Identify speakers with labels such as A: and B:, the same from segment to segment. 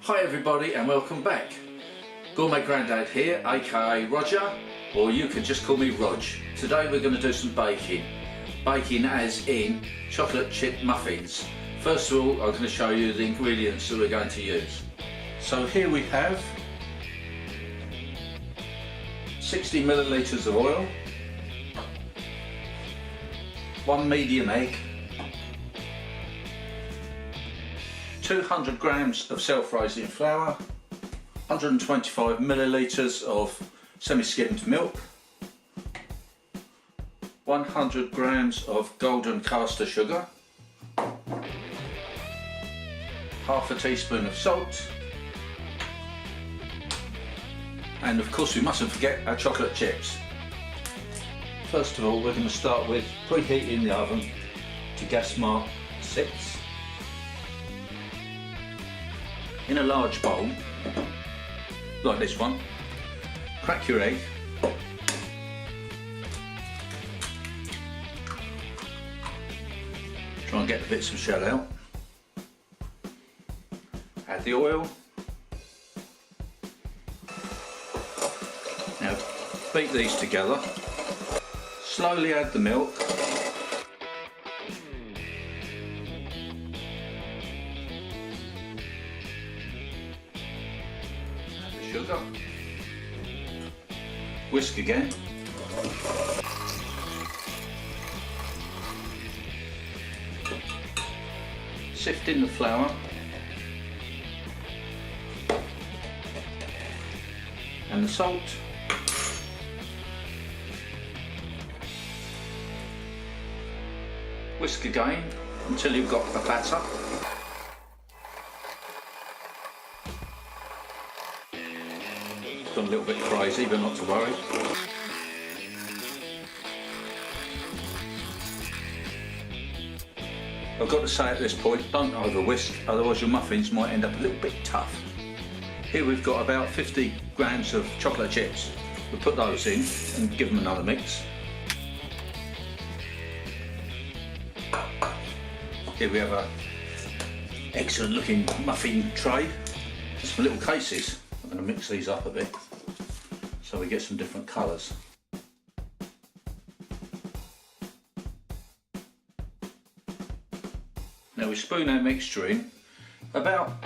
A: Hi everybody and welcome back. Gourmet Grandad here, aka Roger, or you can just call me Rog. Today we're going to do some baking. Baking as in chocolate chip muffins. First of all, I'm going to show you the ingredients that we're going to use. So here we have 60 millilitres of oil, 1 medium egg, 200 grams of self-raising flour, 125 millilitres of semi-skimmed milk, 100 grams of golden caster sugar, half a teaspoon of salt, and of course we mustn't forget our chocolate chips. First of all, we're going to start with preheating the oven to gas mark 6. In a large bowl, like this one, crack your egg, try and get the bits of shell out, add the oil, now beat these together, slowly add the milk, sugar, whisk again, sift in the flour and the salt, whisk again until you've got a batter. Gone a little bit crazy, but not to worry. I've got to say at this point, don't over whisk, otherwise your muffins might end up a little bit tough. Here we've got about 50 grams of chocolate chips. We'll put those in and give them another mix. Here we have a excellent looking muffin tray. Some little cases. I'm going to mix these up a bit so we get some different colours. Now we spoon our mixture in about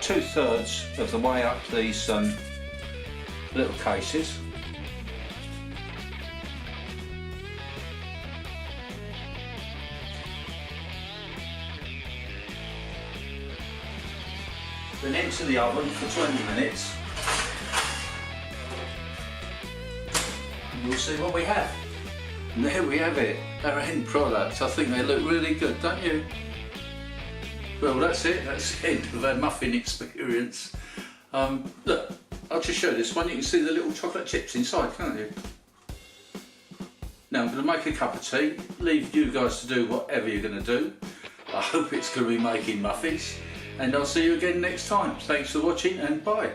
A: 2/3 of the way up these little cases. Then into the oven for 20 minutes and we'll see what we have. And there we have it, our end product. I think they look really good, don't you? Well, that's it, that's the end of our muffin experience. Look, I'll just show this one. You can see the little chocolate chips inside, can't you? Now I'm going to make a cup of tea, leave you guys to do whatever you're going to do. I hope it's going to be making muffins. And I'll see you again next time. Thanks for watching and bye.